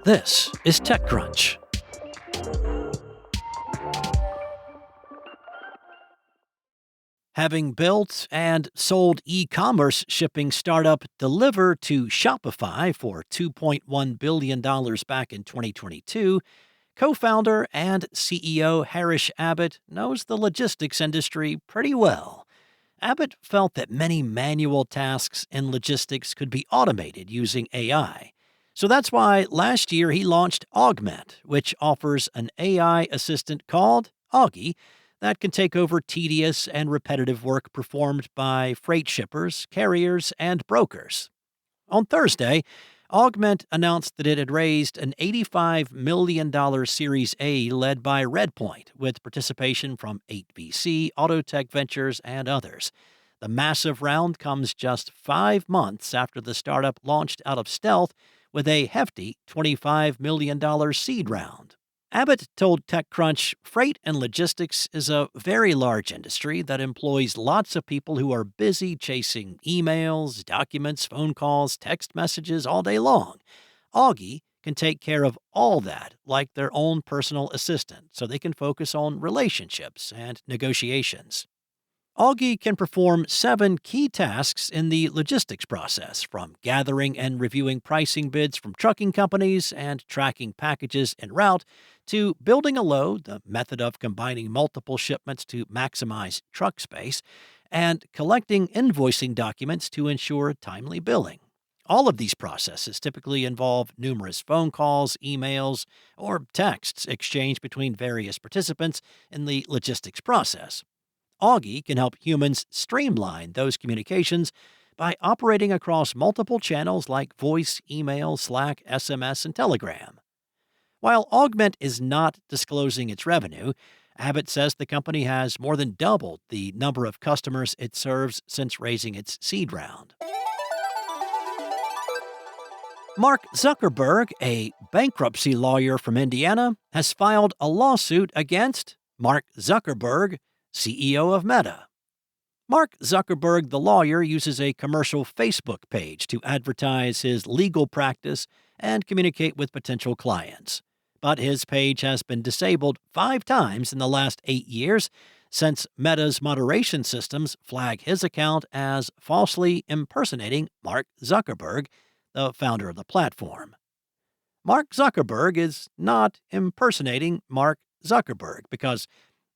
This is TechCrunch. Having built and sold e-commerce shipping startup Deliver to Shopify for $2.1 billion back in 2022, co-founder and CEO Harish Abbott knows the logistics industry pretty well. Abbott felt that many manual tasks in logistics could be automated using AI. So that's why last year he launched Augment, which offers an AI assistant called Augie that can take over tedious and repetitive work performed by freight shippers, carriers, and brokers. On Thursday, Augment announced that it had raised an $85 million Series A led by Redpoint, with participation from 8VC, Autotech Ventures, and others. The massive round comes just 5 months after the startup launched out of stealth with a hefty $25 million seed round. Abbott told TechCrunch freight and logistics is a very large industry that employs lots of people who are busy chasing emails, documents, phone calls, text messages all day long. Augie can take care of all that like their own personal assistant so they can focus on relationships and negotiations. Augie can perform 7 key tasks in the logistics process, from gathering and reviewing pricing bids from trucking companies and tracking packages en route, to building a load, the method of combining multiple shipments to maximize truck space, and collecting invoicing documents to ensure timely billing. All of these processes typically involve numerous phone calls, emails, or texts exchanged between various participants in the logistics process. Augie can help humans streamline those communications by operating across multiple channels like voice, email, Slack, SMS, and Telegram. While Augment is not disclosing its revenue, Abbott says the company has more than doubled the number of customers it serves since raising its seed round. Mark Zuckerberg, a bankruptcy lawyer from Indiana, has filed a lawsuit against Mark Zuckerberg, CEO of Meta. Mark Zuckerberg, the lawyer, uses a commercial Facebook page to advertise his legal practice and communicate with potential clients. But his page has been disabled 5 times in the last 8 years since Meta's moderation systems flag his account as falsely impersonating Mark Zuckerberg, the founder of the platform. Mark Zuckerberg is not impersonating Mark Zuckerberg because,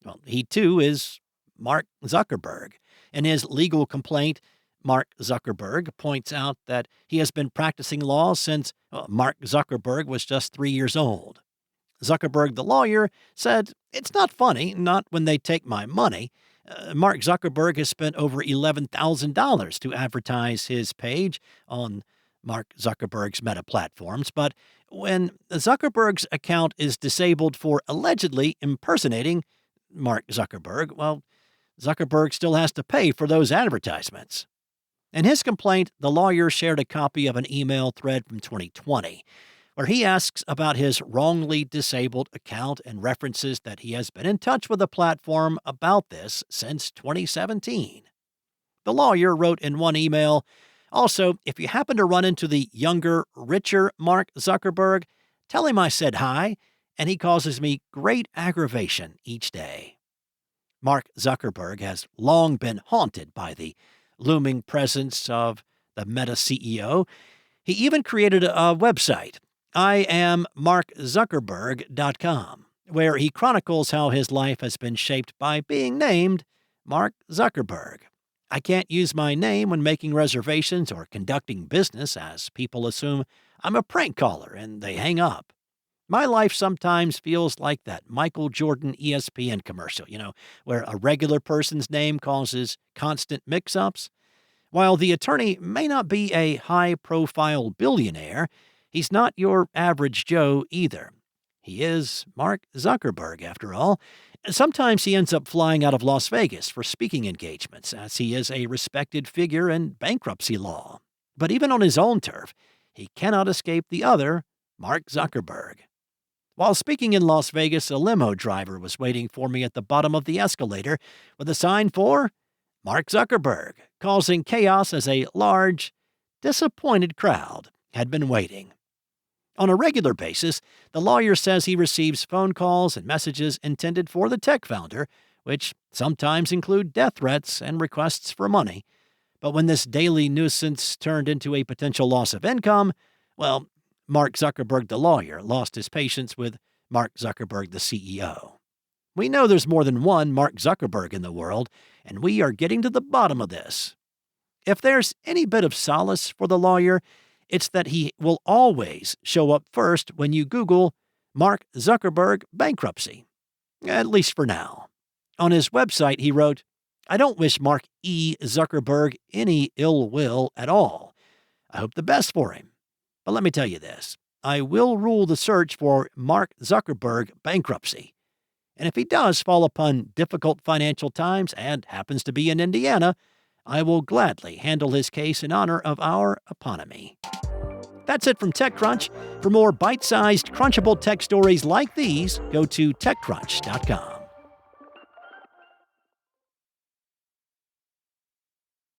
well, he too is Mark Zuckerberg. In his legal complaint, Mark Zuckerberg points out that he has been practicing law since Mark Zuckerberg was just 3 years old. Zuckerberg, the lawyer, said, "It's not funny, not when they take my money. Mark Zuckerberg has spent over $11,000 to advertise his page on Mark Zuckerberg's Meta platforms, but when Zuckerberg's account is disabled for allegedly impersonating Mark Zuckerberg, well, Zuckerberg still has to pay for those advertisements." In his complaint, the lawyer shared a copy of an email thread from 2020, where he asks about his wrongly disabled account and references that he has been in touch with the platform about this since 2017. The lawyer wrote in one email, "Also, if you happen to run into the younger, richer Mark Zuckerberg, tell him I said hi, and he causes me great aggravation each day." Mark Zuckerberg has long been haunted by the looming presence of the Meta CEO. He even created a website, IamMarkZuckerberg.com, where he chronicles how his life has been shaped by being named Mark Zuckerberg. "I can't use my name when making reservations or conducting business, as people assume I'm a prank caller and they hang up. My life sometimes feels like that Michael Jordan ESPN commercial, where a regular person's name causes constant mix-ups. While the attorney may not be a high-profile billionaire, he's not your average Joe either. He is Mark Zuckerberg, after all. Sometimes he ends up flying out of Las Vegas for speaking engagements, as he is a respected figure in bankruptcy law. But even on his own turf, he cannot escape the other, Mark Zuckerberg. While speaking in Las Vegas, a limo driver was waiting for me at the bottom of the escalator with a sign for Mark Zuckerberg, causing chaos as a large, disappointed crowd had been waiting." On a regular basis, the lawyer says he receives phone calls and messages intended for the tech founder, which sometimes include death threats and requests for money. But when this daily nuisance turned into a potential loss of income, well, Mark Zuckerberg, the lawyer, lost his patience with Mark Zuckerberg, the CEO. We know there's more than one Mark Zuckerberg in the world, and we are getting to the bottom of this. If there's any bit of solace for the lawyer, it's that he will always show up first when you Google Mark Zuckerberg bankruptcy, at least for now. On his website, he wrote, "I don't wish Mark E. Zuckerberg any ill will at all. I hope the best for him. But let me tell you this, I will rule the search for Mark Zuckerberg bankruptcy. And if he does fall upon difficult financial times and happens to be in Indiana, I will gladly handle his case in honor of our eponymous." That's it from TechCrunch. For more bite-sized, crunchable tech stories like these, go to TechCrunch.com.